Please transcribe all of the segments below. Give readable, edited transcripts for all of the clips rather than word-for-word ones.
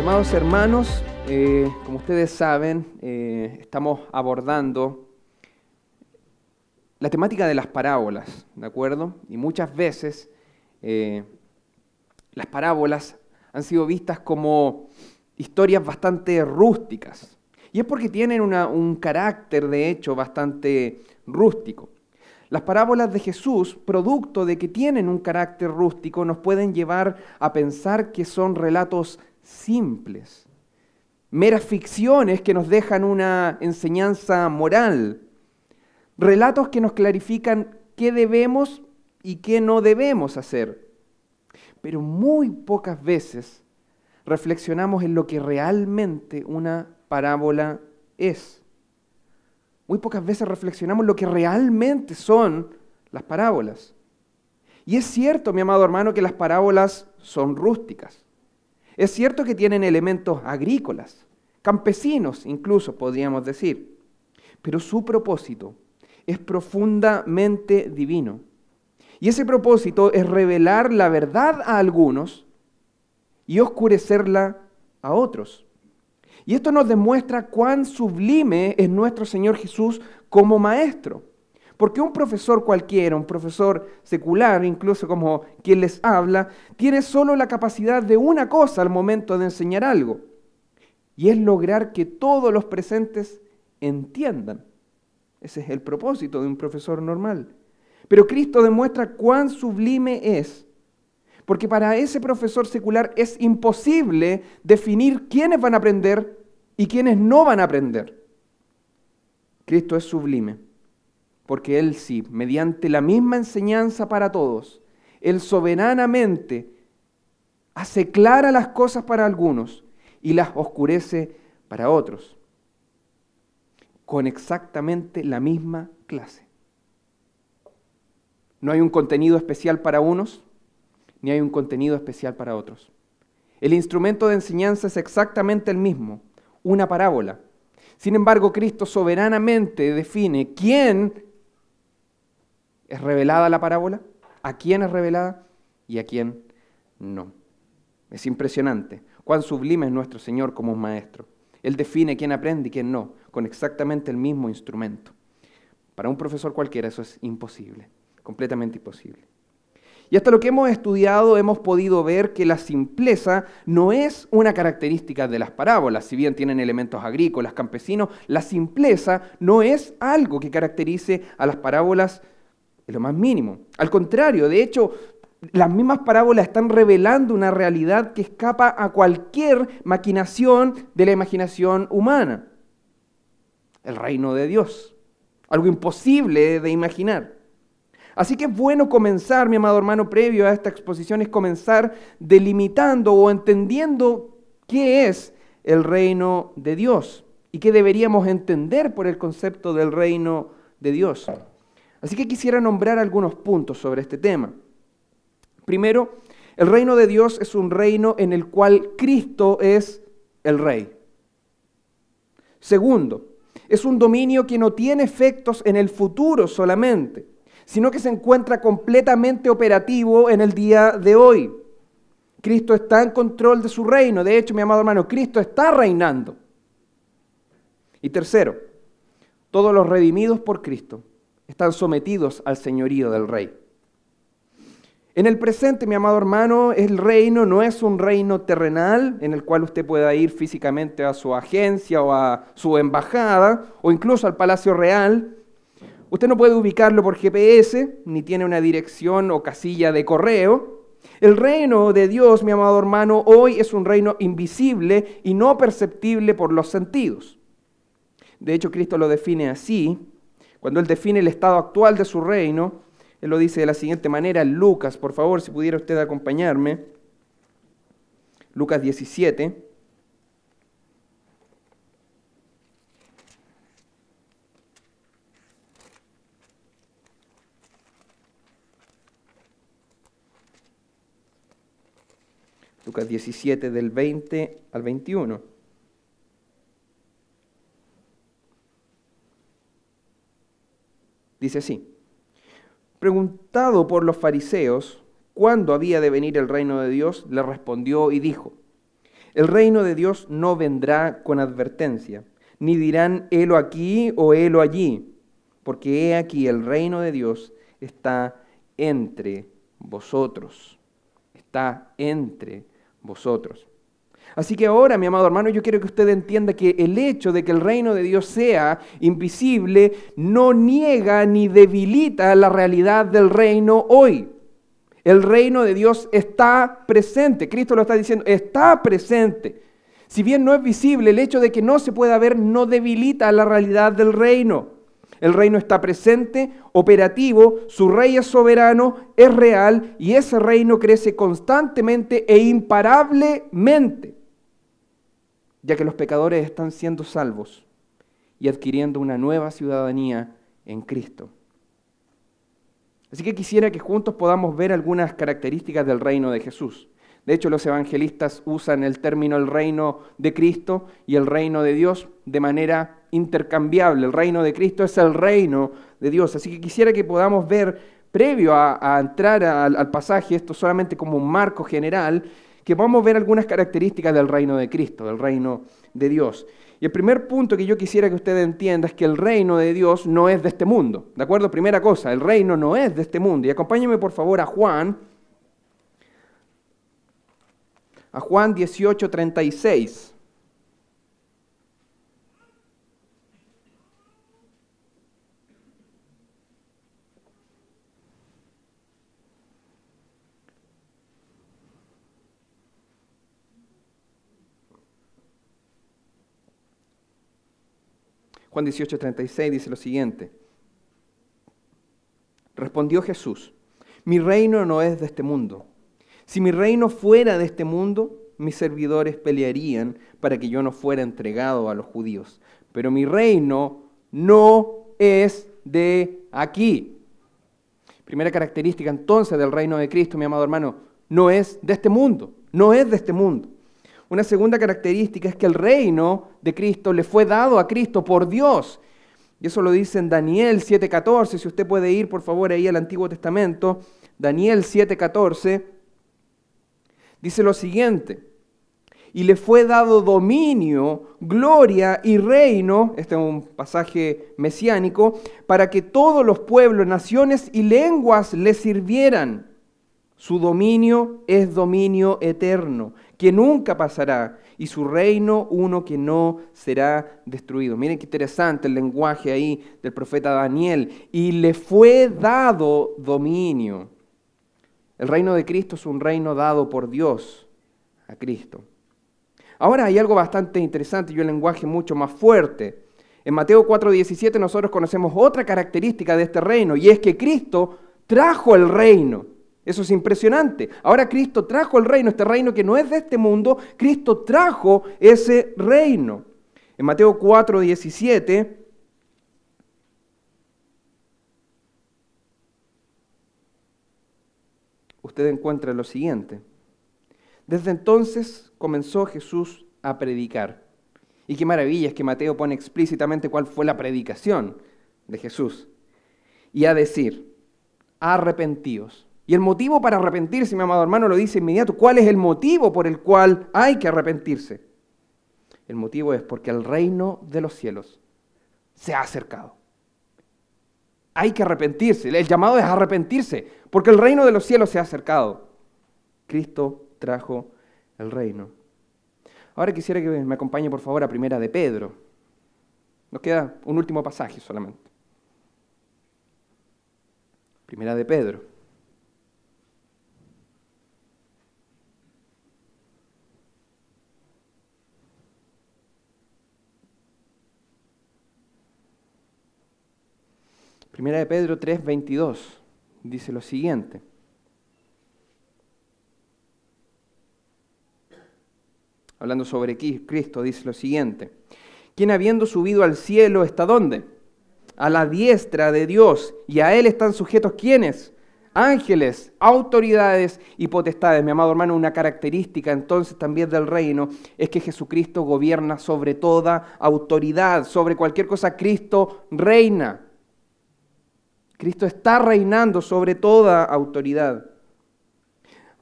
Amados hermanos, como ustedes saben, estamos abordando la temática de las parábolas, ¿de acuerdo? Y muchas veces las parábolas han sido vistas como historias bastante rústicas. Y es porque tienen un carácter, de hecho, bastante rústico. Las parábolas de Jesús, producto de que tienen un carácter rústico, nos pueden llevar a pensar que son relatos simples, meras ficciones que nos dejan una enseñanza moral, relatos que nos clarifican qué debemos y qué no debemos hacer. Pero muy pocas veces reflexionamos en lo que realmente una parábola es. Muy pocas veces reflexionamos lo que realmente son las parábolas. Y es cierto, mi amado hermano, que las parábolas son rústicas. Es cierto que tienen elementos agrícolas, campesinos incluso podríamos decir, pero su propósito es profundamente divino. Y ese propósito es revelar la verdad a algunos y oscurecerla a otros. Y esto nos demuestra cuán sublime es nuestro Señor Jesús como maestro. Porque un profesor cualquiera, un profesor secular, incluso como quien les habla, tiene solo la capacidad de una cosa al momento de enseñar algo. Y es lograr que todos los presentes entiendan. Ese es el propósito de un profesor normal. Pero Cristo demuestra cuán sublime es. Porque para ese profesor secular es imposible definir quiénes van a aprender y quiénes no van a aprender. Cristo es sublime. Porque Él sí, mediante la misma enseñanza para todos, Él soberanamente hace claras las cosas para algunos y las oscurece para otros, con exactamente la misma clase. No hay un contenido especial para unos, ni hay un contenido especial para otros. El instrumento de enseñanza es exactamente el mismo, una parábola. Sin embargo, Cristo soberanamente define quién ¿es revelada la parábola? ¿A quién es revelada? ¿Y a quién no? Es impresionante cuán sublime es nuestro Señor como un maestro. Él define quién aprende y quién no, con exactamente el mismo instrumento. Para un profesor cualquiera eso es imposible, completamente imposible. Y hasta lo que hemos estudiado hemos podido ver que la simpleza no es una característica de las parábolas. Si bien tienen elementos agrícolas, campesinos, la simpleza no es algo que caracterice a las parábolas en lo más mínimo. Al contrario, de hecho, las mismas parábolas están revelando una realidad que escapa a cualquier maquinación de la imaginación humana. El reino de Dios. Algo imposible de imaginar. Así que es bueno comenzar, mi amado hermano, previo a esta exposición, es comenzar delimitando o entendiendo qué es el reino de Dios y qué deberíamos entender por el concepto del reino de Dios. Así que quisiera nombrar algunos puntos sobre este tema. Primero, el reino de Dios es un reino en el cual Cristo es el Rey. Segundo, es un dominio que no tiene efectos en el futuro solamente, sino que se encuentra completamente operativo en el día de hoy. Cristo está en control de su reino. De hecho, mi amado hermano, Cristo está reinando. Y tercero, todos los redimidos por Cristo están sometidos al señorío del Rey. En el presente, mi amado hermano, el reino no es un reino terrenal en el cual usted pueda ir físicamente a su agencia o a su embajada o incluso al Palacio Real. Usted no puede ubicarlo por GPS, ni tiene una dirección o casilla de correo. El reino de Dios, mi amado hermano, hoy es un reino invisible y no perceptible por los sentidos. De hecho, Cristo lo define así. Cuando Él define el estado actual de su reino, Él lo dice de la siguiente manera en Lucas. Por favor, si pudiera usted acompañarme. Lucas 17. Lucas 17, del 20 al 21. Dice así: preguntado por los fariseos cuándo había de venir el reino de Dios, le respondió y dijo: El reino de Dios no vendrá con advertencia, ni dirán helo aquí o helo allí, porque he aquí el reino de Dios está entre vosotros. Está entre vosotros. Así que ahora, mi amado hermano, yo quiero que usted entienda que el hecho de que el reino de Dios sea invisible no niega ni debilita la realidad del reino hoy. El reino de Dios está presente. Cristo lo está diciendo, está presente. Si bien no es visible, el hecho de que no se pueda ver no debilita la realidad del reino. El reino está presente, operativo, su rey es soberano, es real y ese reino crece constantemente e imparablemente, ya que los pecadores están siendo salvos y adquiriendo una nueva ciudadanía en Cristo. Así que quisiera que juntos podamos ver algunas características del reino de Jesús. De hecho, los evangelistas usan el término el reino de Cristo y el reino de Dios de manera intercambiable. El reino de Cristo es el reino de Dios. Así que quisiera que podamos ver, previo a entrar al pasaje, esto solamente como un marco general, que podamos ver algunas características del reino de Cristo, del reino de Dios. Y el primer punto que yo quisiera que usted entienda es que el reino de Dios no es de este mundo. ¿De acuerdo? Primera cosa, el reino no es de este mundo. Y acompáñeme por favor a Juan 18:36. Juan 18:36 dice lo siguiente. Respondió Jesús, mi reino no es de este mundo. Si mi reino fuera de este mundo, mis servidores pelearían para que yo no fuera entregado a los judíos. Pero mi reino no es de aquí. Primera característica entonces del reino de Cristo, mi amado hermano, no es de este mundo, no es de este mundo. Una segunda característica es que el reino de Cristo le fue dado a Cristo por Dios. Y eso lo dice en Daniel 7:14. Si usted puede ir, por favor, ahí al Antiguo Testamento. Daniel 7:14 dice lo siguiente. Y le fue dado dominio, gloria y reino, este es un pasaje mesiánico, para que todos los pueblos, naciones y lenguas le sirvieran. Su dominio es dominio eterno, que nunca pasará, y su reino uno que no será destruido. Miren qué interesante el lenguaje ahí del profeta Daniel. Y le fue dado dominio. El reino de Cristo es un reino dado por Dios a Cristo. Ahora hay algo bastante interesante y un lenguaje mucho más fuerte. En Mateo 4:17 nosotros conocemos otra característica de este reino, y es que Cristo trajo el reino. Eso es impresionante. Ahora Cristo trajo el reino, este reino que no es de este mundo, Cristo trajo ese reino. En Mateo 4:17, usted encuentra lo siguiente. Desde entonces comenzó Jesús a predicar. Y qué maravilla es que Mateo pone explícitamente cuál fue la predicación de Jesús. Y a decir, arrepentíos. Y el motivo para arrepentirse, mi amado hermano, lo dice inmediato. ¿Cuál es el motivo por el cual hay que arrepentirse? El motivo es porque el reino de los cielos se ha acercado. Hay que arrepentirse. El llamado es arrepentirse, porque el reino de los cielos se ha acercado. Cristo trajo el reino. Ahora quisiera que me acompañe, por favor, a Primera de Pedro. Nos queda un último pasaje solamente. Primera de Pedro. Primera de Pedro 3:22 dice lo siguiente. Hablando sobre Cristo, dice lo siguiente. Quien habiendo subido al cielo está ¿dónde? A la diestra de Dios. Y a Él están sujetos ¿quiénes? Ángeles, autoridades y potestades. Mi amado hermano, una característica entonces también del reino es que Jesucristo gobierna sobre toda autoridad. Sobre cualquier cosa Cristo reina. Cristo está reinando sobre toda autoridad.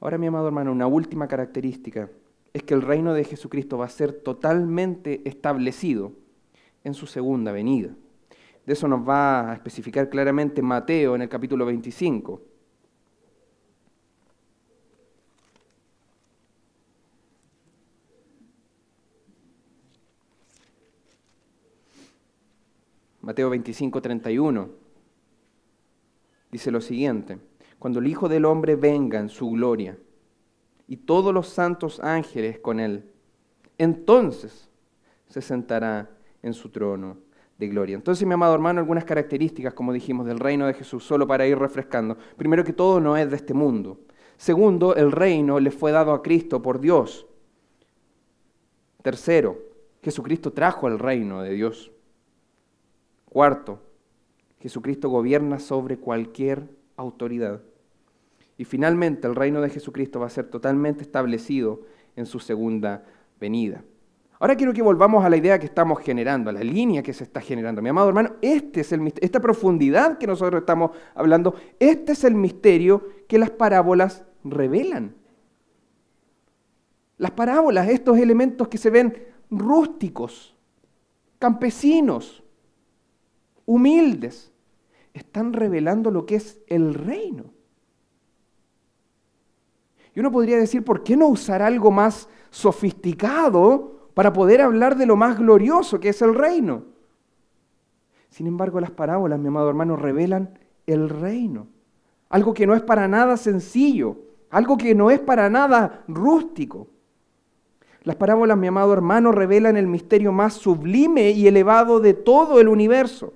Ahora, mi amado hermano, una última característica es que el reino de Jesucristo va a ser totalmente establecido en su segunda venida. De eso nos va a especificar claramente Mateo en el capítulo 25. Mateo 25, 31. Dice lo siguiente: cuando el Hijo del Hombre venga en su gloria y todos los santos ángeles con él, entonces se sentará en su trono de gloria. Entonces, mi amado hermano, algunas características, como dijimos, del reino de Jesús, solo para ir refrescando. Primero, que todo no es de este mundo. Segundo, el reino le fue dado a Cristo por Dios. Tercero, Jesucristo trajo el reino de Dios. Cuarto, Jesucristo gobierna sobre cualquier autoridad. Y finalmente, el reino de Jesucristo va a ser totalmente establecido en su segunda venida. Ahora quiero que volvamos a la idea que estamos generando, a la línea que se está generando. Mi amado hermano, esta profundidad que nosotros estamos hablando, este es el misterio que las parábolas revelan. Las parábolas, estos elementos que se ven rústicos, campesinos, humildes, están revelando lo que es el reino. Y uno podría decir, ¿por qué no usar algo más sofisticado para poder hablar de lo más glorioso que es el reino? Sin embargo, las parábolas, mi amado hermano, revelan el reino. Algo que no es para nada sencillo, algo que no es para nada rústico. Las parábolas, mi amado hermano, revelan el misterio más sublime y elevado de todo el universo.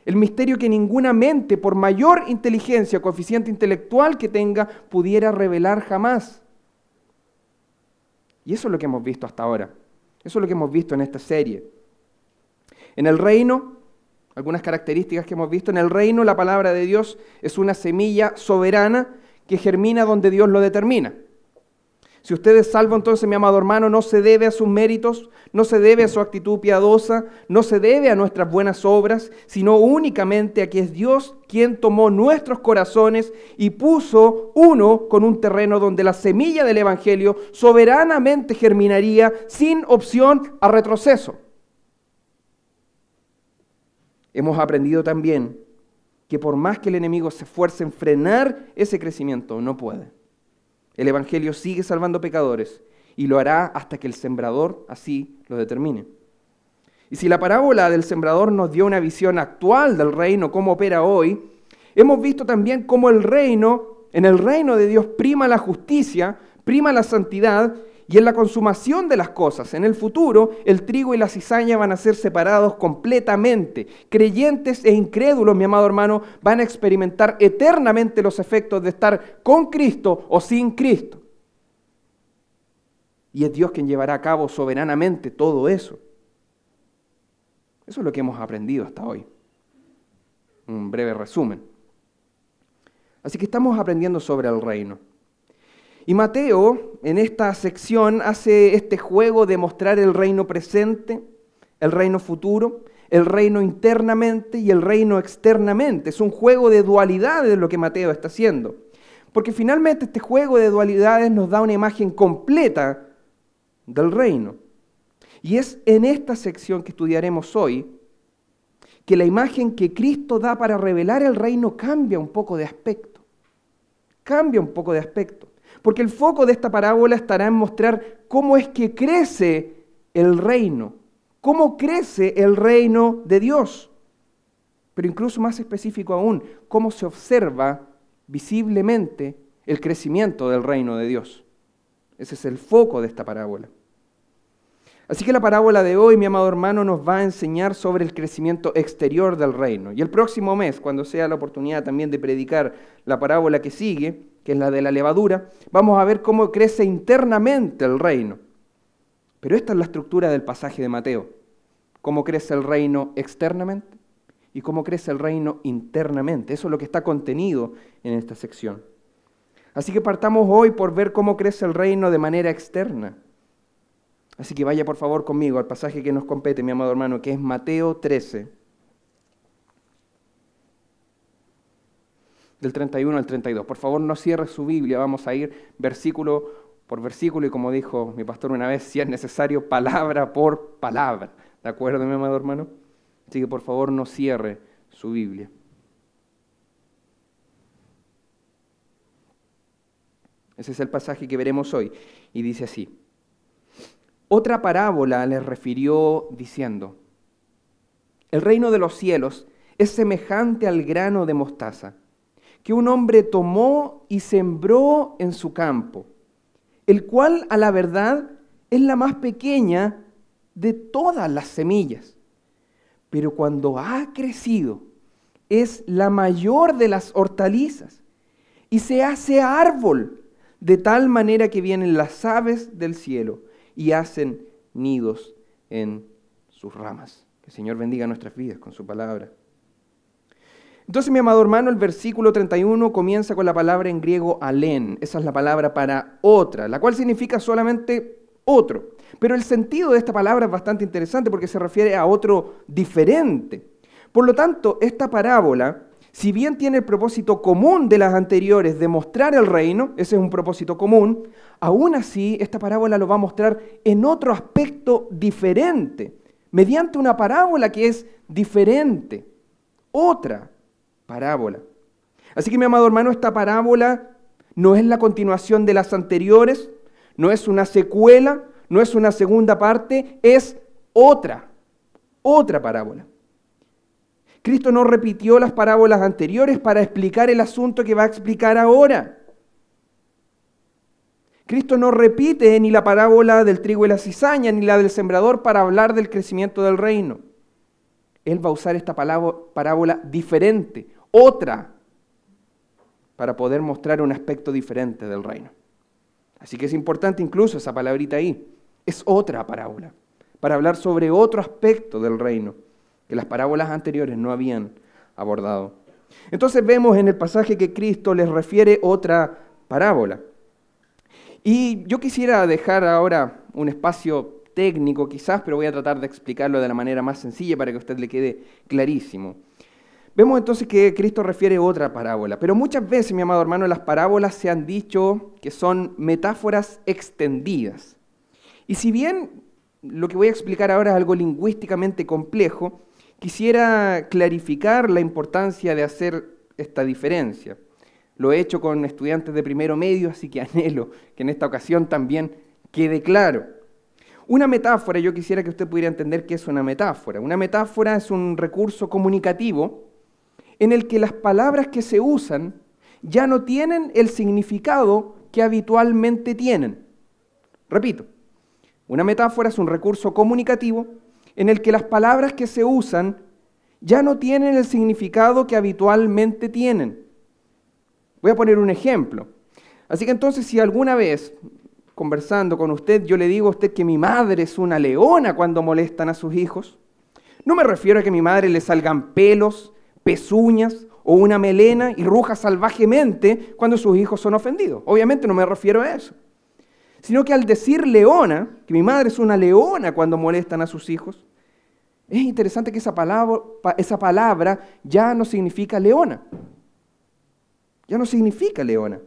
El misterio que ninguna mente, por mayor inteligencia, coeficiente intelectual que tenga, pudiera revelar jamás. Y eso es lo que hemos visto hasta ahora. Eso es lo que hemos visto en esta serie. En el reino, algunas características que hemos visto, en el reino la palabra de Dios es una semilla soberana que germina donde Dios lo determina. Si usted es salvo, entonces, mi amado hermano, no se debe a sus méritos, no se debe a su actitud piadosa, no se debe a nuestras buenas obras, sino únicamente a que es Dios quien tomó nuestros corazones y puso uno con un terreno donde la semilla del Evangelio soberanamente germinaría sin opción a retroceso. Hemos aprendido también que por más que el enemigo se esfuerce en frenar ese crecimiento, no puede. El Evangelio sigue salvando pecadores y lo hará hasta que el sembrador así lo determine. Y si la parábola del sembrador nos dio una visión actual del reino, cómo opera hoy, hemos visto también cómo en el reino de Dios prima la justicia, prima la santidad, y en la consumación de las cosas, en el futuro, el trigo y la cizaña van a ser separados completamente. Creyentes e incrédulos, mi amado hermano, van a experimentar eternamente los efectos de estar con Cristo o sin Cristo. Y es Dios quien llevará a cabo soberanamente todo eso. Eso es lo que hemos aprendido hasta hoy. Un breve resumen. Así que estamos aprendiendo sobre el reino. Y Mateo, en esta sección, hace este juego de mostrar el reino presente, el reino futuro, el reino internamente y el reino externamente. Es un juego de dualidades lo que Mateo está haciendo. Porque finalmente este juego de dualidades nos da una imagen completa del reino. Y es en esta sección que estudiaremos hoy que la imagen que Cristo da para revelar el reino cambia un poco de aspecto. Cambia un poco de aspecto. Porque el foco de esta parábola estará en mostrar cómo es que crece el reino, cómo crece el reino de Dios. Pero incluso más específico aún, cómo se observa visiblemente el crecimiento del reino de Dios. Ese es el foco de esta parábola. Así que la parábola de hoy, mi amado hermano, nos va a enseñar sobre el crecimiento exterior del reino. Y el próximo mes, cuando sea la oportunidad también de predicar la parábola que sigue, que es la de la levadura, vamos a ver cómo crece internamente el reino. Pero esta es la estructura del pasaje de Mateo. Cómo crece el reino externamente y cómo crece el reino internamente. Eso es lo que está contenido en esta sección. Así que partamos hoy por ver cómo crece el reino de manera externa. Así que vaya por favor conmigo al pasaje que nos compete, mi amado hermano, que es Mateo 13, del 31 al 32. Por favor, no cierre su Biblia, vamos a ir versículo por versículo y, como dijo mi pastor una vez, si es necesario, palabra por palabra. ¿De acuerdo, mi amado hermano? Así que por favor no cierre su Biblia. Ese es el pasaje que veremos hoy y dice así. Otra parábola les refirió diciendo, el reino de los cielos es semejante al grano de mostaza, que un hombre tomó y sembró en su campo, el cual a la verdad es la más pequeña de todas las semillas, pero cuando ha crecido es la mayor de las hortalizas y se hace árbol, de tal manera que vienen las aves del cielo y hacen nidos en sus ramas. Que el Señor bendiga nuestras vidas con su palabra. Entonces, mi amado hermano, el versículo 31 comienza con la palabra en griego alén. Esa es la palabra para otra, la cual significa solamente otro. Pero el sentido de esta palabra es bastante interesante porque se refiere a otro diferente. Por lo tanto, esta parábola, si bien tiene el propósito común de las anteriores de mostrar el reino, ese es un propósito común, aún así esta parábola lo va a mostrar en otro aspecto diferente, mediante una parábola que es diferente, otra parábola. Así que, mi amado hermano, esta parábola no es la continuación de las anteriores, no es una secuela, no es una segunda parte, es otra parábola. Cristo no repitió las parábolas anteriores para explicar el asunto que va a explicar ahora. Cristo no repite ni la parábola del trigo y la cizaña, ni la del sembrador para hablar del crecimiento del reino. Él va a usar esta parábola diferente, otra, para poder mostrar un aspecto diferente del reino. Así que es importante incluso esa palabrita ahí. Es otra parábola, para hablar sobre otro aspecto del reino que las parábolas anteriores no habían abordado. Entonces vemos en el pasaje que Cristo les refiere otra parábola. Y yo quisiera dejar ahora un espacio técnico quizás, pero voy a tratar de explicarlo de la manera más sencilla para que a usted le quede clarísimo. Vemos entonces que Cristo refiere otra parábola, pero muchas veces, mi amado hermano, las parábolas se han dicho que son metáforas extendidas. Y si bien lo que voy a explicar ahora es algo lingüísticamente complejo, quisiera clarificar la importancia de hacer esta diferencia. Lo he hecho con estudiantes de primero medio, así que anhelo que en esta ocasión también quede claro. Una metáfora, yo quisiera que usted pudiera entender qué es una metáfora. Una metáfora es un recurso comunicativo en el que las palabras que se usan ya no tienen el significado que habitualmente tienen. Repito, una metáfora es un recurso comunicativo en el que las palabras que se usan ya no tienen el significado que habitualmente tienen. Voy a poner un ejemplo. Así que entonces, si alguna vez, conversando con usted, yo le digo a usted que mi madre es una leona cuando molestan a sus hijos, no me refiero a que a mi madre le salgan pelos, pezuñas o una melena y ruja salvajemente cuando sus hijos son ofendidos. Obviamente no me refiero a eso. Sino que al decir leona, que mi madre es una leona cuando molestan a sus hijos, es interesante que esa palabra ya no significa leona. Ya no significa leona.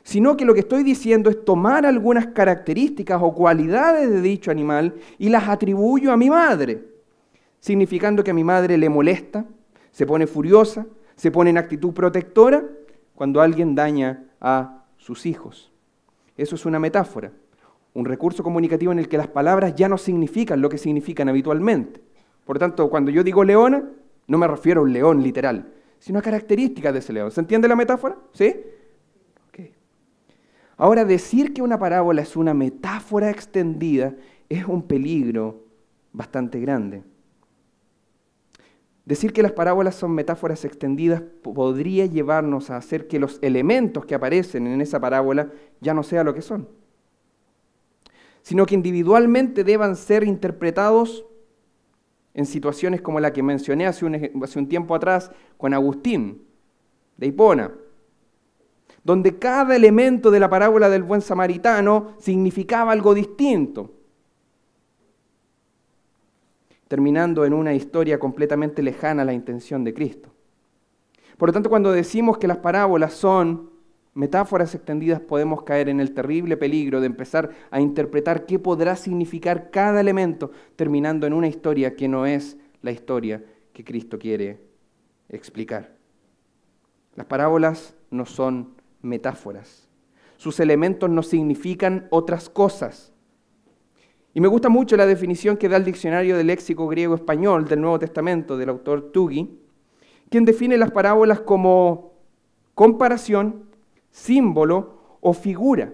Sino que lo que estoy diciendo es tomar algunas características o cualidades de dicho animal y las atribuyo a mi madre, significando que a mi madre le molesta, se pone furiosa, se pone en actitud protectora cuando alguien daña a sus hijos. Eso es una metáfora, un recurso comunicativo en el que las palabras ya no significan lo que significan habitualmente. Por lo tanto, cuando yo digo leona, no me refiero a un león literal, sino a características de ese león. ¿Se entiende la metáfora? ¿Sí? Okay. Ahora, decir que una parábola es una metáfora extendida es un peligro bastante grande. Decir que las parábolas son metáforas extendidas podría llevarnos a hacer que los elementos que aparecen en esa parábola ya no sean lo que son, sino que individualmente deban ser interpretados en situaciones como la que mencioné hace un tiempo atrás con Agustín de Hipona, donde cada elemento de la parábola del buen samaritano significaba algo distinto, terminando en una historia completamente lejana a la intención de Cristo. Por lo tanto, cuando decimos que las parábolas son metáforas extendidas podemos caer en el terrible peligro de empezar a interpretar qué podrá significar cada elemento, terminando en una historia que no es la historia que Cristo quiere explicar. Las parábolas no son metáforas. Sus elementos no significan otras cosas. Y me gusta mucho la definición que da el Diccionario del Léxico Griego-Español del Nuevo Testamento del autor Tuggy, quien define las parábolas como comparación, símbolo o figura.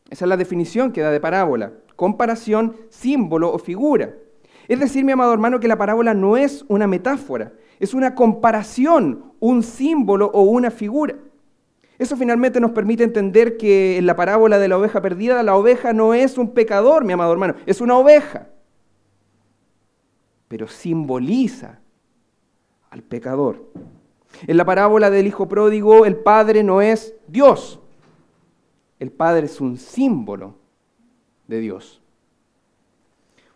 Esa es la definición que da de parábola. Comparación, símbolo o figura. Es decir, mi amado hermano, que la parábola no es una metáfora, es una comparación, un símbolo o una figura. Eso finalmente nos permite entender que en la parábola de la oveja perdida, la oveja no es un pecador, mi amado hermano, es una oveja. Pero simboliza al pecador. En la parábola del hijo pródigo, el padre no es Dios. El padre es un símbolo de Dios.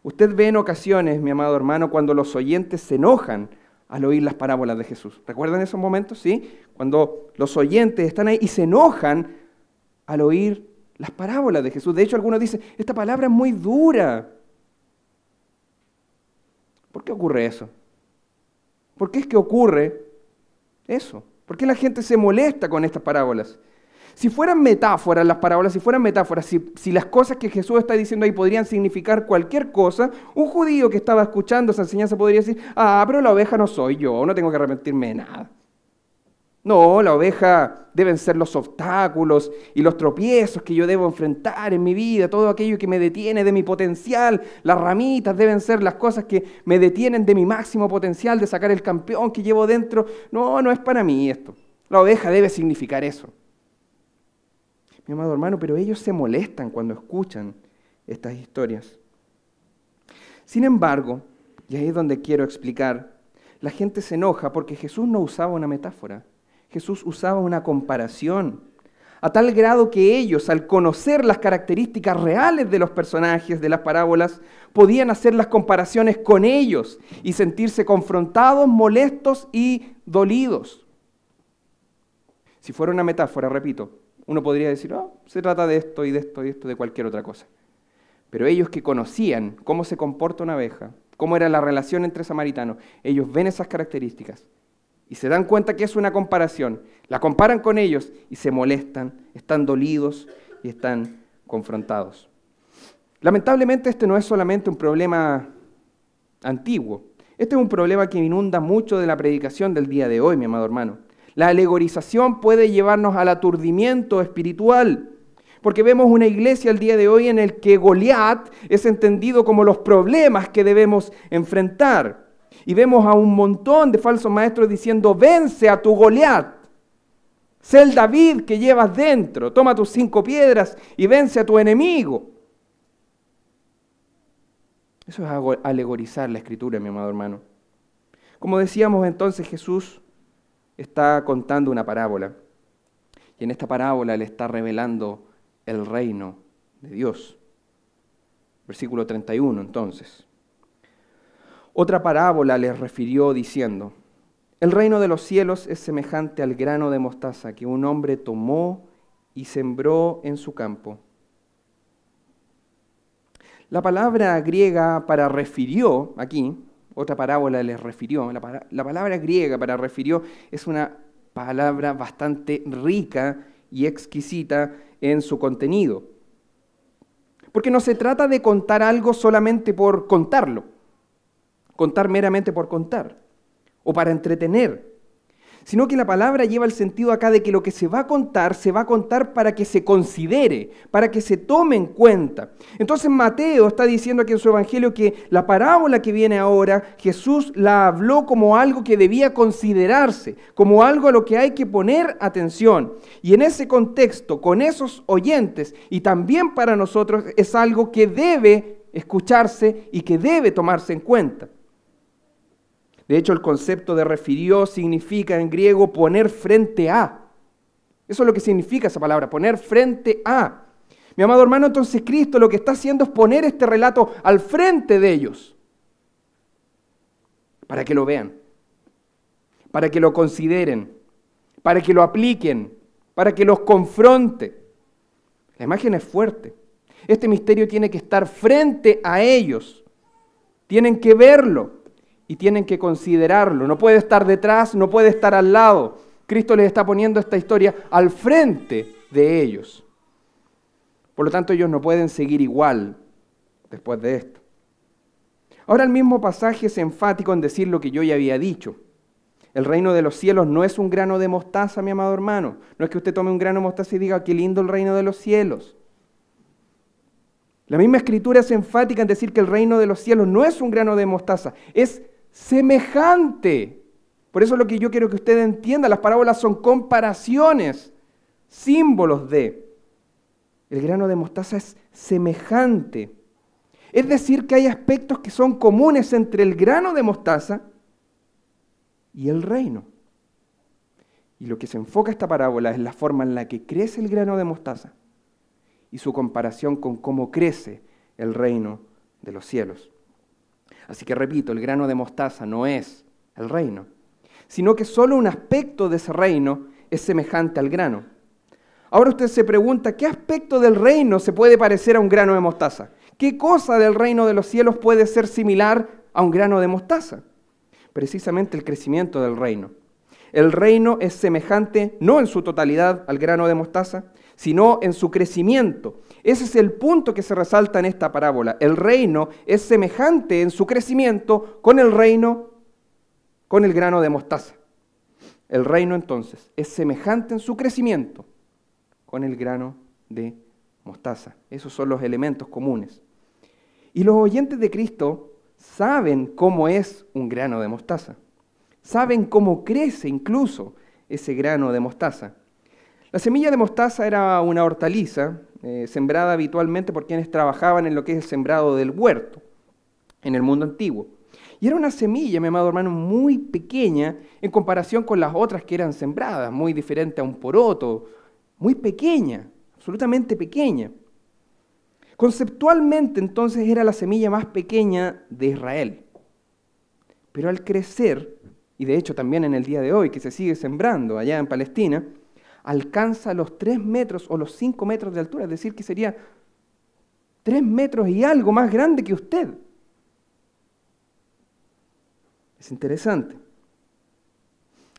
Usted ve en ocasiones, mi amado hermano, cuando los oyentes se enojan al oír las parábolas de Jesús. ¿Recuerdan esos momentos? ¿Sí? Cuando los oyentes están ahí y se enojan al oír las parábolas de Jesús. De hecho, algunos dicen, esta palabra es muy dura. ¿Por qué ocurre eso? ¿Por qué es que ocurre eso? ¿Por qué la gente se molesta con estas parábolas? Si fueran metáforas las parábolas, si las cosas que Jesús está diciendo ahí podrían significar cualquier cosa, un judío que estaba escuchando esa enseñanza podría decir, pero la oveja no soy yo, no tengo que arrepentirme de nada. No, la oveja deben ser los obstáculos y los tropiezos que yo debo enfrentar en mi vida, todo aquello que me detiene de mi potencial, las ramitas deben ser las cosas que me detienen de mi máximo potencial, de sacar el campeón que llevo dentro. No, no es para mí esto. La oveja debe significar eso. Mi amado hermano, pero ellos se molestan cuando escuchan estas historias. Sin embargo, y ahí es donde quiero explicar, la gente se enoja porque Jesús no usaba una metáfora. Jesús usaba una comparación, a tal grado que ellos, al conocer las características reales de los personajes de las parábolas, podían hacer las comparaciones con ellos y sentirse confrontados, molestos y dolidos. Si fuera una metáfora, repito, uno podría decir, se trata de esto y de esto y de esto, de cualquier otra cosa. Pero ellos que conocían cómo se comporta una abeja, cómo era la relación entre samaritanos, ellos ven esas características y se dan cuenta que es una comparación. La comparan con ellos y se molestan, están dolidos y están confrontados. Lamentablemente este no es solamente un problema antiguo. Este es un problema que inunda mucho de la predicación del día de hoy, mi amado hermano. La alegorización puede llevarnos al aturdimiento espiritual, porque vemos una iglesia el día de hoy en el que Goliat es entendido como los problemas que debemos enfrentar. Y vemos a un montón de falsos maestros diciendo, vence a tu Goliat. Sé el David que llevas dentro, toma tus 5 piedras y vence a tu enemigo. Eso es alegorizar la Escritura, mi amado hermano. Como decíamos entonces, Jesús está contando una parábola. Y en esta parábola le está revelando el reino de Dios. Versículo 31, entonces. Otra parábola les refirió diciendo, el reino de los cielos es semejante al grano de mostaza que un hombre tomó y sembró en su campo. La palabra griega para refirió, aquí, otra parábola les refirió, la palabra griega para refirió es una palabra bastante rica y exquisita en su contenido. Porque no se trata de contar algo solamente por contarlo, contar meramente por contar, o para entretener, sino que la palabra lleva el sentido acá de que lo que se va a contar para que se considere, para que se tome en cuenta. Entonces Mateo está diciendo aquí en su evangelio que la parábola que viene ahora, Jesús la habló como algo que debía considerarse, como algo a lo que hay que poner atención. Y en ese contexto, con esos oyentes, y también para nosotros, es algo que debe escucharse y que debe tomarse en cuenta. De hecho, el concepto de refirió significa en griego poner frente a. Eso es lo que significa esa palabra, poner frente a. Mi amado hermano, entonces Cristo lo que está haciendo es poner este relato al frente de ellos, para que lo vean, para que lo consideren, para que lo apliquen, para que los confronte. La imagen es fuerte. Este misterio tiene que estar frente a ellos. Tienen que verlo y tienen que considerarlo. No puede estar detrás, no puede estar al lado. Cristo les está poniendo esta historia al frente de ellos. Por lo tanto, ellos no pueden seguir igual después de esto. Ahora el mismo pasaje es enfático en decir lo que yo ya había dicho. El reino de los cielos no es un grano de mostaza, mi amado hermano. No es que usted tome un grano de mostaza y diga, qué lindo el reino de los cielos. La misma Escritura es enfática en decir que el reino de los cielos no es un grano de mostaza, es semejante. Por eso lo que yo quiero que usted entienda, las parábolas son comparaciones, símbolos de. El grano de mostaza es semejante. Es decir, que hay aspectos que son comunes entre el grano de mostaza y el reino. Y lo que se enfoca esta parábola es la forma en la que crece el grano de mostaza y su comparación con cómo crece el reino de los cielos. Así que repito, el grano de mostaza no es el reino, sino que solo un aspecto de ese reino es semejante al grano. Ahora usted se pregunta, ¿qué aspecto del reino se puede parecer a un grano de mostaza? ¿Qué cosa del reino de los cielos puede ser similar a un grano de mostaza? Precisamente el crecimiento del reino. El reino es semejante no en su totalidad al grano de mostaza, sino en su crecimiento. Ese es el punto que se resalta en esta parábola. El reino es semejante en su crecimiento con el reino, con el grano de mostaza. El reino entonces es semejante en su crecimiento con el grano de mostaza. Esos son los elementos comunes. Y los oyentes de Cristo saben cómo es un grano de mostaza. Saben cómo crece incluso ese grano de mostaza. La semilla de mostaza era una hortaliza sembrada habitualmente por quienes trabajaban en lo que es el sembrado del huerto en el mundo antiguo. Y era una semilla, mi amado hermano, muy pequeña en comparación con las otras que eran sembradas, muy diferente a un poroto, muy pequeña, absolutamente pequeña. Conceptualmente, entonces, era la semilla más pequeña de Israel. Pero al crecer, y de hecho también en el día de hoy, que se sigue sembrando allá en Palestina, alcanza los 3 metros o los 5 metros de altura, es decir, que sería 3 metros y algo más grande que usted. Es interesante.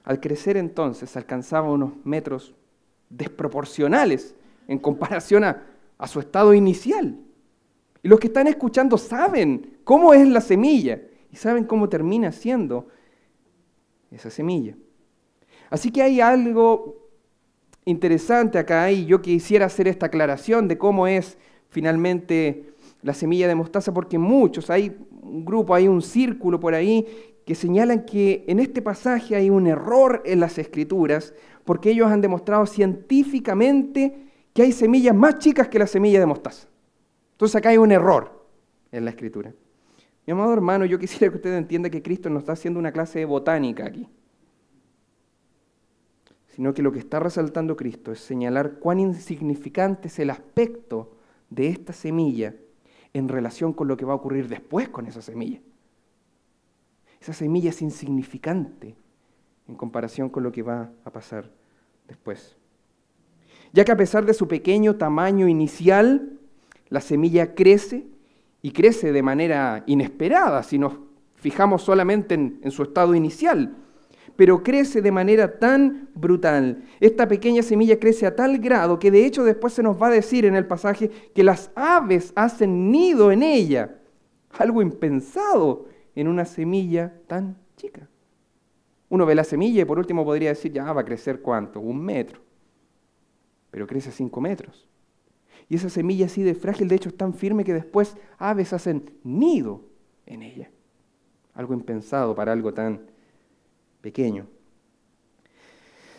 Al crecer entonces alcanzaba unos metros desproporcionales en comparación a su estado inicial. Y los que están escuchando saben cómo es la semilla y saben cómo termina siendo esa semilla. Así que hay algo interesante acá y yo quisiera hacer esta aclaración de cómo es finalmente la semilla de mostaza, porque muchos, hay un grupo, hay un círculo por ahí que señalan que en este pasaje hay un error en las Escrituras, porque ellos han demostrado científicamente que hay semillas más chicas que la semilla de mostaza. Entonces acá hay un error en la Escritura. Mi amado hermano, yo quisiera que usted entienda que Cristo no está haciendo una clase de botánica aquí, sino que lo que está resaltando Cristo es señalar cuán insignificante es el aspecto de esta semilla en relación con lo que va a ocurrir después con esa semilla. Esa semilla es insignificante en comparación con lo que va a pasar después. Ya que a pesar de su pequeño tamaño inicial, la semilla crece y crece de manera inesperada si nos fijamos solamente en su estado inicial, pero crece de manera tan brutal. Esta pequeña semilla crece a tal grado que de hecho después se nos va a decir en el pasaje que las aves hacen nido en ella. Algo impensado en una semilla tan chica. Uno ve la semilla y por último podría decir, ya va a crecer ¿cuánto? 1 metro. Pero crece 5 metros. Y esa semilla así de frágil, de hecho, es tan firme que después aves hacen nido en ella. Algo impensado para algo tan pequeño.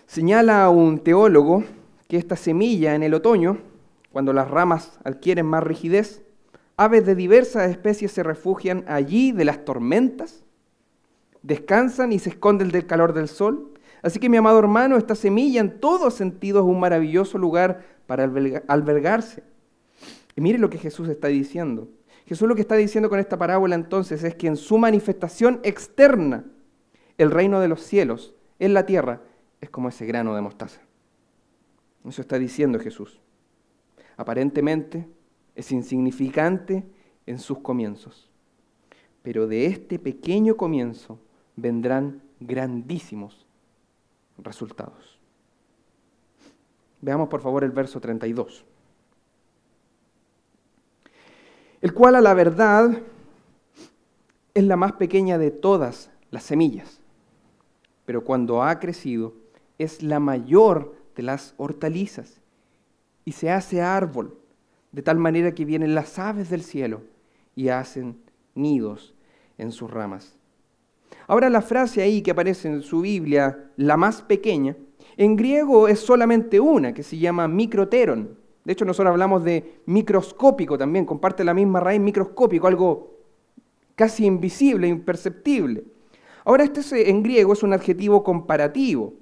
Señala un teólogo que esta semilla en el otoño, cuando las ramas adquieren más rigidez, aves de diversas especies se refugian allí de las tormentas, descansan y se esconden del calor del sol. Así que, mi amado hermano, esta semilla en todos sentidos es un maravilloso lugar para albergarse. Y mire lo que Jesús está diciendo. Jesús lo que está diciendo con esta parábola entonces es que en su manifestación externa, el reino de los cielos en la tierra es como ese grano de mostaza. Eso está diciendo Jesús. Aparentemente es insignificante en sus comienzos, pero de este pequeño comienzo vendrán grandísimos resultados. Veamos por favor el verso 32. El cual a la verdad es la más pequeña de todas las semillas, pero cuando ha crecido es la mayor de las hortalizas y se hace árbol, de tal manera que vienen las aves del cielo y hacen nidos en sus ramas. Ahora la frase ahí que aparece en su Biblia, la más pequeña, en griego es solamente una, que se llama microteron. De hecho, nosotros hablamos de microscópico también, comparte la misma raíz, microscópico, algo casi invisible, imperceptible. Ahora, en griego es un adjetivo comparativo.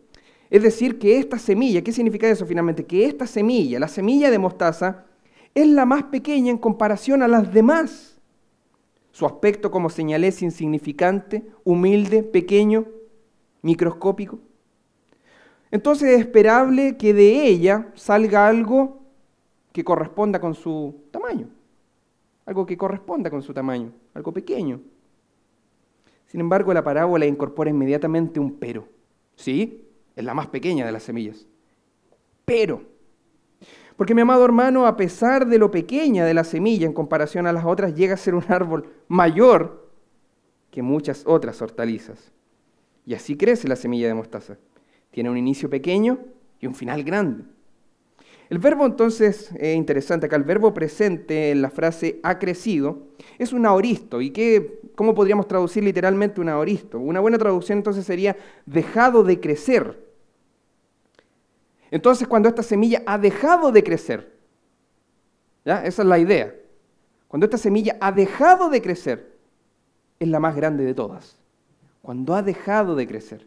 Es decir, que esta semilla, ¿qué significa eso finalmente? Que esta semilla, la semilla de mostaza, es la más pequeña en comparación a las demás. Su aspecto, como señalé, es insignificante, humilde, pequeño, microscópico. Entonces es esperable que de ella salga algo que corresponda con su tamaño. Algo que corresponda con su tamaño, algo pequeño. Sin embargo, la parábola incorpora inmediatamente un pero. ¿Sí? Es la más pequeña de las semillas. Pero, porque mi amado hermano, a pesar de lo pequeña de la semilla en comparación a las otras, llega a ser un árbol mayor que muchas otras hortalizas. Y así crece la semilla de mostaza. Tiene un inicio pequeño y un final grande. El verbo entonces, es interesante acá, el verbo presente en la frase ha crecido, es un aoristo. ¿Y cómo podríamos traducir literalmente un aoristo? Una buena traducción entonces sería dejado de crecer. Entonces cuando esta semilla ha dejado de crecer, ¿ya? Esa es la idea. Cuando esta semilla ha dejado de crecer, es la más grande de todas. Cuando ha dejado de crecer.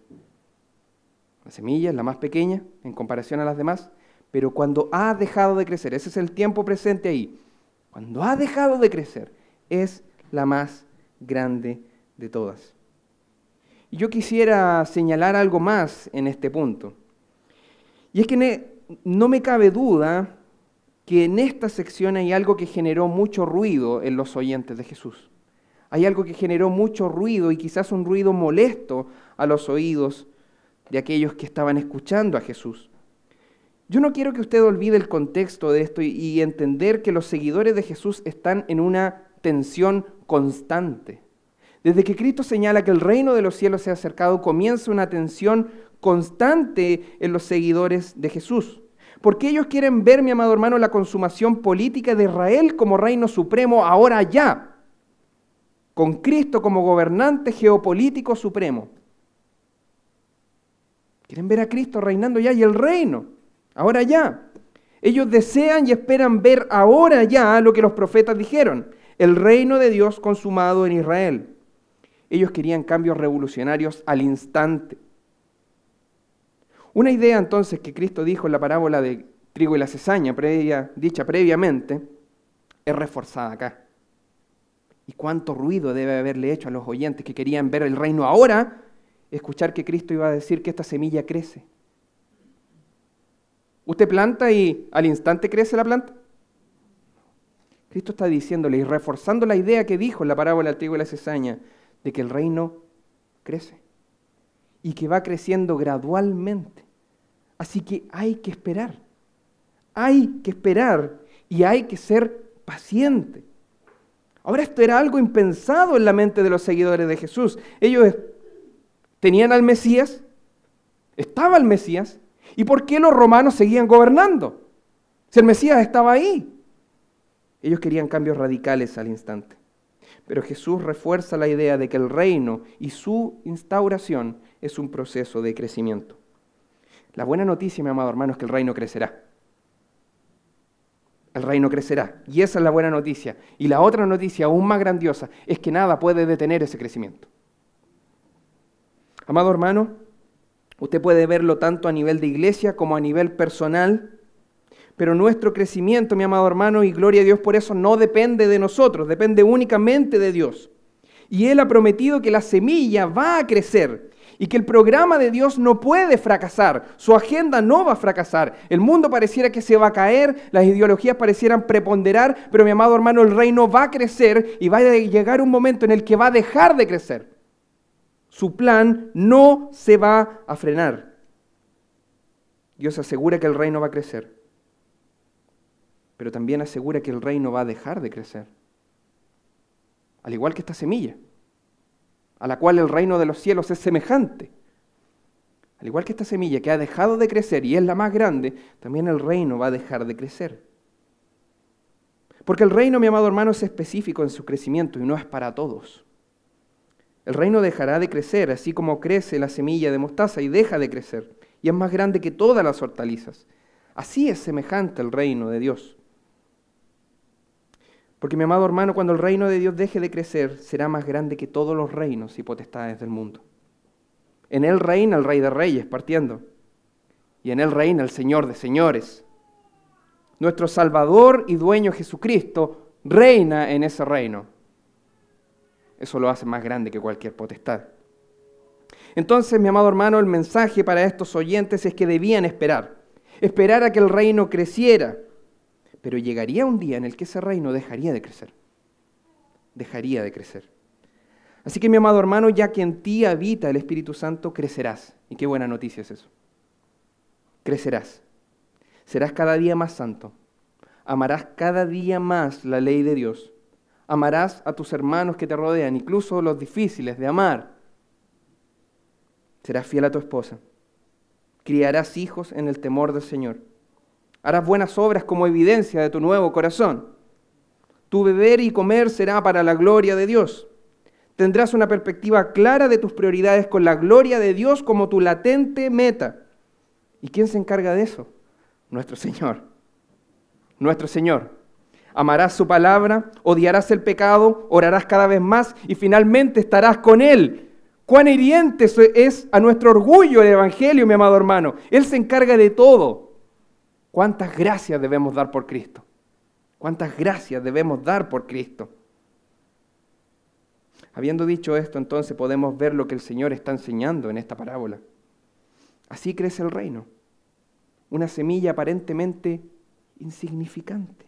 La semilla es la más pequeña en comparación a las demás, pero cuando ha dejado de crecer, ese es el tiempo presente ahí, cuando ha dejado de crecer, es la más grande de todas. Y yo quisiera señalar algo más en este punto. Y es que no me cabe duda que en esta sección hay algo que generó mucho ruido en los oyentes de Jesús. Hay algo que generó mucho ruido y quizás un ruido molesto a los oídos de aquellos que estaban escuchando a Jesús. Yo no quiero que usted olvide el contexto de esto y entender que los seguidores de Jesús están en una tensión constante. Desde que Cristo señala que el reino de los cielos se ha acercado, comienza una tensión constante en los seguidores de Jesús. Porque ellos quieren ver, mi amado hermano, la consumación política de Israel como reino supremo ahora ya, con Cristo como gobernante geopolítico supremo. Quieren ver a Cristo reinando ya y el reino, ahora ya. Ellos desean y esperan ver ahora ya lo que los profetas dijeron, el reino de Dios consumado en Israel. Ellos querían cambios revolucionarios al instante. Una idea entonces que Cristo dijo en la parábola de trigo y la cizaña, dicha previamente, es reforzada acá. Y cuánto ruido debe haberle hecho a los oyentes que querían ver el reino ahora, escuchar que Cristo iba a decir que esta semilla crece. ¿Usted planta y al instante crece la planta? Cristo está diciéndole y reforzando la idea que dijo en la parábola del trigo y la cizaña, de que el reino crece y que va creciendo gradualmente. Así que hay que esperar y hay que ser paciente. Ahora, esto era algo impensado en la mente de los seguidores de Jesús. Ellos tenían al Mesías, estaba el Mesías, ¿y por qué los romanos seguían gobernando? Si el Mesías estaba ahí. Ellos querían cambios radicales al instante. Pero Jesús refuerza la idea de que el reino y su instauración es un proceso de crecimiento. La buena noticia, mi amado hermano, es que el reino crecerá. El reino crecerá. Y esa es la buena noticia. Y la otra noticia, aún más grandiosa, es que nada puede detener ese crecimiento. Amado hermano, usted puede verlo tanto a nivel de iglesia como a nivel personal, pero nuestro crecimiento, mi amado hermano, y gloria a Dios por eso, no depende de nosotros, depende únicamente de Dios. Y Él ha prometido que la semilla va a crecer y que el programa de Dios no puede fracasar, su agenda no va a fracasar. El mundo pareciera que se va a caer, las ideologías parecieran preponderar, pero mi amado hermano, el reino va a crecer y va a llegar un momento en el que va a dejar de crecer. Su plan no se va a frenar. Dios asegura que el reino va a crecer, pero también asegura que el reino va a dejar de crecer. Al igual que esta semilla, a la cual el reino de los cielos es semejante. Al igual que esta semilla que ha dejado de crecer y es la más grande, también el reino va a dejar de crecer. Porque el reino, mi amado hermano, es específico en su crecimiento y no es para todos. El reino dejará de crecer, así como crece la semilla de mostaza y deja de crecer, y es más grande que todas las hortalizas. Así es semejante el reino de Dios. Porque, mi amado hermano, cuando el reino de Dios deje de crecer, será más grande que todos los reinos y potestades del mundo. En él reina el Rey de Reyes, partiendo. Y en él reina el Señor de Señores. Nuestro Salvador y Dueño Jesucristo reina en ese reino. Eso lo hace más grande que cualquier potestad. Entonces, mi amado hermano, el mensaje para estos oyentes es que debían esperar. Esperar a que el reino creciera. Pero llegaría un día en el que ese reino dejaría de crecer. Dejaría de crecer. Así que, mi amado hermano, ya que en ti habita el Espíritu Santo, crecerás. Y qué buena noticia es eso. Crecerás. Serás cada día más santo. Amarás cada día más la ley de Dios. Amarás a tus hermanos que te rodean, incluso los difíciles de amar. Serás fiel a tu esposa. Criarás hijos en el temor del Señor. Harás buenas obras como evidencia de tu nuevo corazón. Tu beber y comer será para la gloria de Dios. Tendrás una perspectiva clara de tus prioridades con la gloria de Dios como tu latente meta. ¿Y quién se encarga de eso? Nuestro Señor. Nuestro Señor. Amarás su palabra, odiarás el pecado, orarás cada vez más y finalmente estarás con Él. Cuán hiriente es a nuestro orgullo el Evangelio, mi amado hermano. Él se encarga de todo. ¿Cuántas gracias debemos dar por Cristo? ¿Cuántas gracias debemos dar por Cristo? Habiendo dicho esto, entonces podemos ver lo que el Señor está enseñando en esta parábola. Así crece el reino. Una semilla aparentemente insignificante.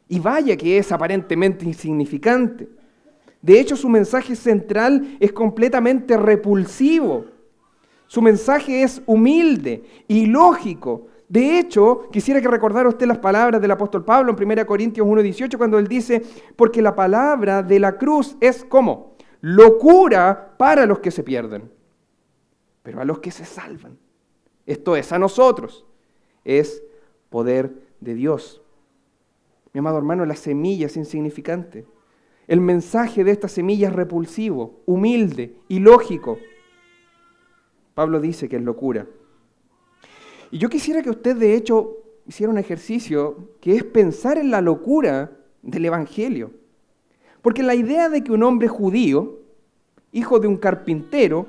Y vaya que es aparentemente insignificante. De hecho, su mensaje central es completamente repulsivo. Su mensaje es humilde y lógico. De hecho, quisiera que recordara usted las palabras del apóstol Pablo en 1 Corintios 1:18, cuando él dice, porque la palabra de la cruz es como locura para los que se pierden, pero a los que se salvan, esto es, a nosotros, es poder de Dios. Mi amado hermano, la semilla es insignificante. El mensaje de esta semilla es repulsivo, humilde y lógico. Pablo dice que es locura. Y yo quisiera que usted, de hecho, hiciera un ejercicio que es pensar en la locura del Evangelio. Porque la idea de que un hombre judío, hijo de un carpintero,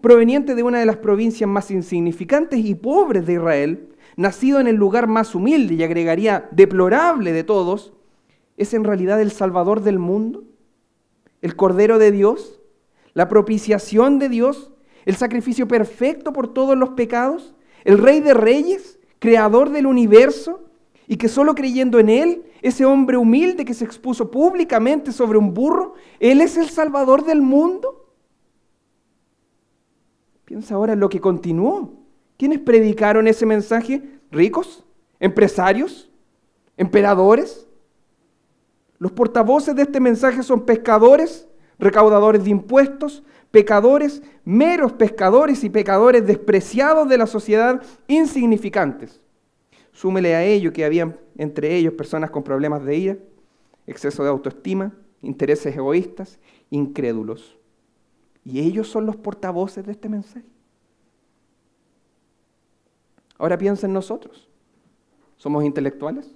proveniente de una de las provincias más insignificantes y pobres de Israel, nacido en el lugar más humilde y agregaría deplorable de todos, es en realidad el Salvador del mundo, el Cordero de Dios, la propiciación de Dios, el sacrificio perfecto por todos los pecados, el Rey de Reyes, Creador del universo, y que solo creyendo en Él, ese hombre humilde que se expuso públicamente sobre un burro, Él es el Salvador del mundo. Piensa ahora en lo que continuó. ¿Quiénes predicaron ese mensaje? ¿Ricos? ¿Empresarios? ¿Emperadores? Los portavoces de este mensaje son pescadores, recaudadores de impuestos, pecadores, meros pescadores y pecadores despreciados de la sociedad, insignificantes. Súmele a ello que había entre ellos personas con problemas de ira, exceso de autoestima, intereses egoístas, incrédulos. Y ellos son los portavoces de este mensaje. Ahora piensa en nosotros. ¿Somos intelectuales?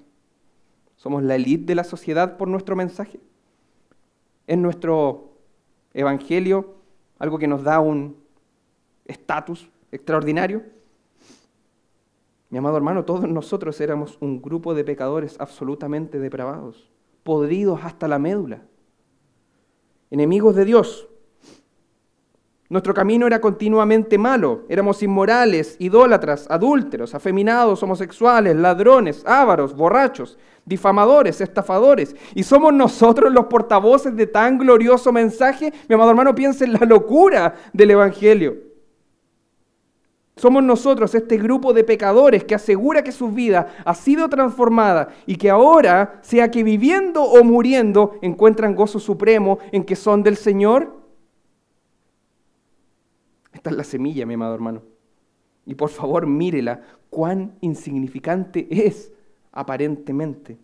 ¿Somos la élite de la sociedad por nuestro mensaje? ¿Es nuestro evangelio algo que nos da un estatus extraordinario? Mi amado hermano, todos nosotros éramos un grupo de pecadores absolutamente depravados, podridos hasta la médula, enemigos de Dios. Nuestro camino era continuamente malo. Éramos inmorales, idólatras, adúlteros, afeminados, homosexuales, ladrones, ávaros, borrachos, difamadores, estafadores. ¿Y somos nosotros los portavoces de tan glorioso mensaje? Mi amado hermano, piensa en la locura del Evangelio. Somos nosotros, este grupo de pecadores que asegura que su vida ha sido transformada y que ahora, sea que viviendo o muriendo, encuentran gozo supremo en que son del Señor. Esta es la semilla, mi amado hermano. Y por favor, mírela, cuán insignificante es aparentemente.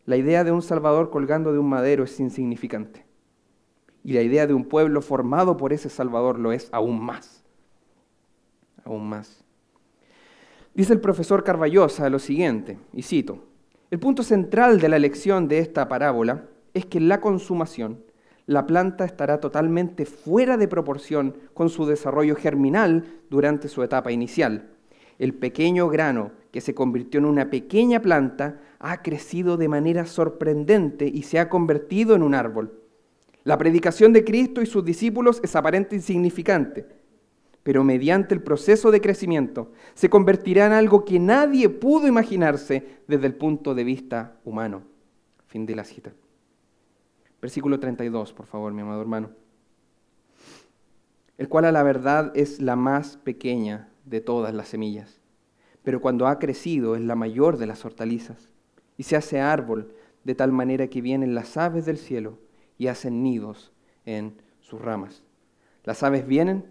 La idea de un Salvador colgando de un madero es insignificante. Y la idea de un pueblo formado por ese Salvador lo es aún más. Aún más. Dice el profesor Carballosa lo siguiente, y cito: el punto central de la lección de esta parábola es que en la consumación la planta estará totalmente fuera de proporción con su desarrollo germinal durante su etapa inicial. El pequeño grano que se convirtió en una pequeña planta ha crecido de manera sorprendente y se ha convertido en un árbol. La predicación de Cristo y sus discípulos es aparente insignificante, pero mediante el proceso de crecimiento se convertirá en algo que nadie pudo imaginarse desde el punto de vista humano. Fin de la cita. Versículo 32, por favor, mi amado hermano. El cual a la verdad es la más pequeña de todas las semillas, pero cuando ha crecido es la mayor de las hortalizas, y se hace árbol de tal manera que vienen las aves del cielo y hacen nidos en sus ramas. Las aves vienen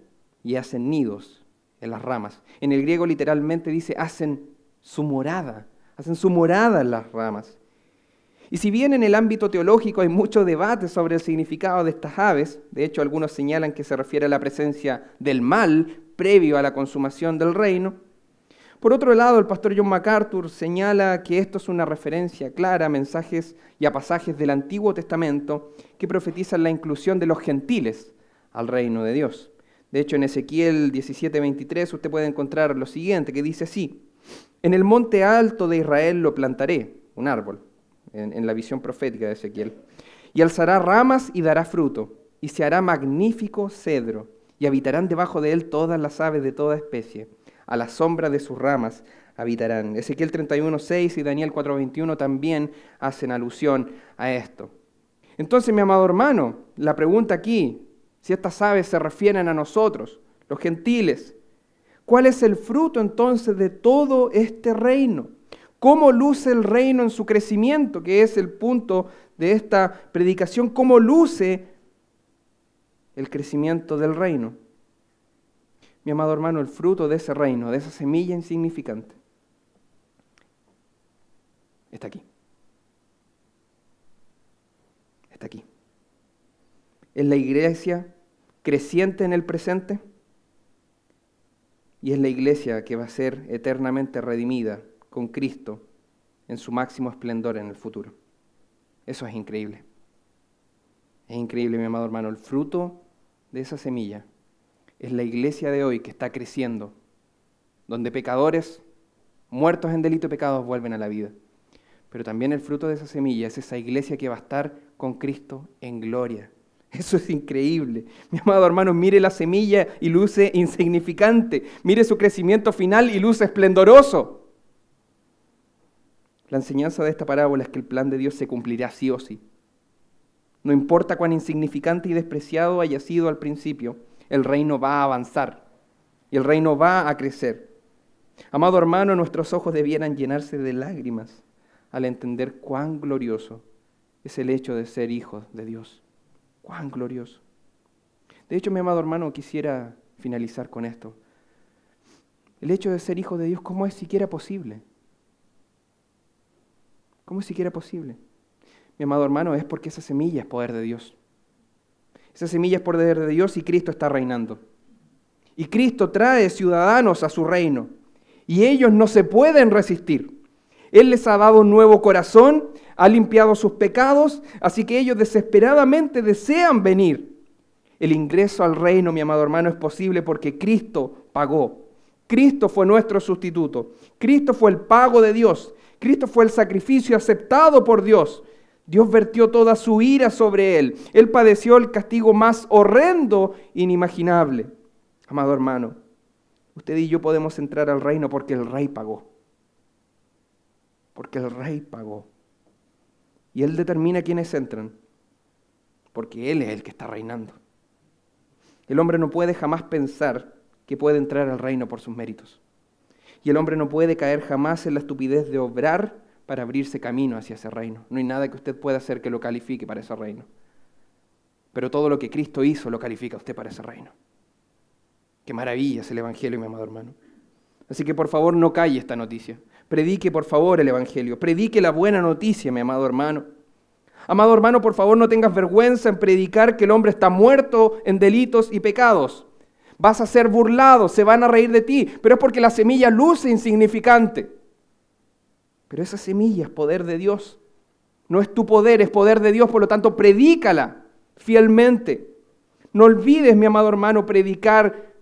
y hacen nidos en las ramas. En el griego literalmente dice, hacen su morada en las ramas. Y si bien en el ámbito teológico hay mucho debate sobre el significado de estas aves, de hecho algunos señalan que se refiere a la presencia del mal previo a la consumación del reino, por otro lado el pastor John MacArthur señala que esto es una referencia clara a mensajes y a pasajes del Antiguo Testamento que profetizan la inclusión de los gentiles al reino de Dios. De hecho en Ezequiel 17:23 usted puede encontrar lo siguiente, que dice así: en el monte alto de Israel lo plantaré, un árbol, en la visión profética de Ezequiel, y alzará ramas y dará fruto, y se hará magnífico cedro, y habitarán debajo de él todas las aves de toda especie, a la sombra de sus ramas habitarán. Ezequiel 31:6 y Daniel 4:21 también hacen alusión a esto. Entonces, mi amado hermano, la pregunta aquí, si estas aves se refieren a nosotros, los gentiles, ¿cuál es el fruto entonces de todo este reino? ¿Cómo luce el reino en su crecimiento? Que es el punto de esta predicación. ¿Cómo luce el crecimiento del reino? Mi amado hermano, el fruto de ese reino, de esa semilla insignificante, está aquí. Está aquí. Es la iglesia creciente en el presente y es la iglesia que va a ser eternamente redimida con Cristo en su máximo esplendor en el futuro. Eso es increíble. Es increíble, mi amado hermano. El fruto de esa semilla es la iglesia de hoy que está creciendo, donde pecadores muertos en delito y pecados vuelven a la vida. Pero también el fruto de esa semilla es esa iglesia que va a estar con Cristo en gloria. Eso es increíble. Mi amado hermano, mire la semilla y luce insignificante. Mire su crecimiento final y luce esplendoroso. La enseñanza de esta parábola es que el plan de Dios se cumplirá sí o sí. No importa cuán insignificante y despreciado haya sido al principio, el reino va a avanzar y el reino va a crecer. Amado hermano, nuestros ojos debieran llenarse de lágrimas al entender cuán glorioso es el hecho de ser hijos de Dios. Cuán glorioso. De hecho, mi amado hermano, quisiera finalizar con esto. El hecho de ser hijo de Dios, ¿cómo es siquiera posible? ¿Cómo es siquiera posible? Mi amado hermano, es porque esa semilla es poder de Dios. Esa semilla es poder de Dios y Cristo está reinando. Y Cristo trae ciudadanos a su reino. Y ellos no se pueden resistir. Él les ha dado un nuevo corazón, ha limpiado sus pecados, así que ellos desesperadamente desean venir. El ingreso al reino, mi amado hermano, es posible porque Cristo pagó. Cristo fue nuestro sustituto. Cristo fue el pago de Dios. Cristo fue el sacrificio aceptado por Dios. Dios vertió toda su ira sobre él. Él padeció el castigo más horrendo e inimaginable. Amado hermano, usted y yo podemos entrar al reino porque el Rey pagó. Porque el Rey pagó. Y Él determina quiénes entran. Porque Él es el que está reinando. El hombre no puede jamás pensar que puede entrar al reino por sus méritos. Y el hombre no puede caer jamás en la estupidez de obrar para abrirse camino hacia ese reino. No hay nada que usted pueda hacer que lo califique para ese reino. Pero todo lo que Cristo hizo lo califica a usted para ese reino. Qué maravilla es el Evangelio, mi amado hermano. Así que por favor no calle esta noticia. Predique por favor el Evangelio. Predique la buena noticia, mi amado hermano. Amado hermano, por favor no tengas vergüenza en predicar que el hombre está muerto en delitos y pecados. Vas a ser burlado, se van a reír de ti, pero es porque la semilla luce insignificante. Pero esa semilla es poder de Dios. No es tu poder, es poder de Dios, por lo tanto predícala fielmente. No olvides, mi amado hermano, predicar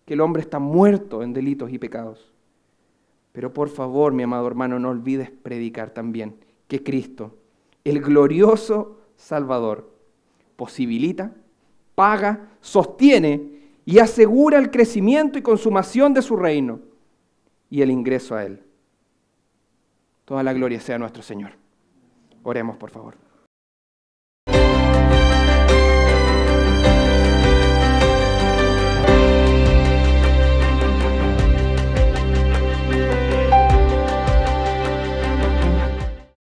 que el hombre está muerto en delitos y pecados. Pero por favor, mi amado hermano, no olvides predicar también que Cristo, el glorioso Salvador, posibilita, paga, sostiene y asegura el crecimiento y consumación de su reino y el ingreso a Él. Toda la gloria sea a nuestro Señor. Oremos, por favor.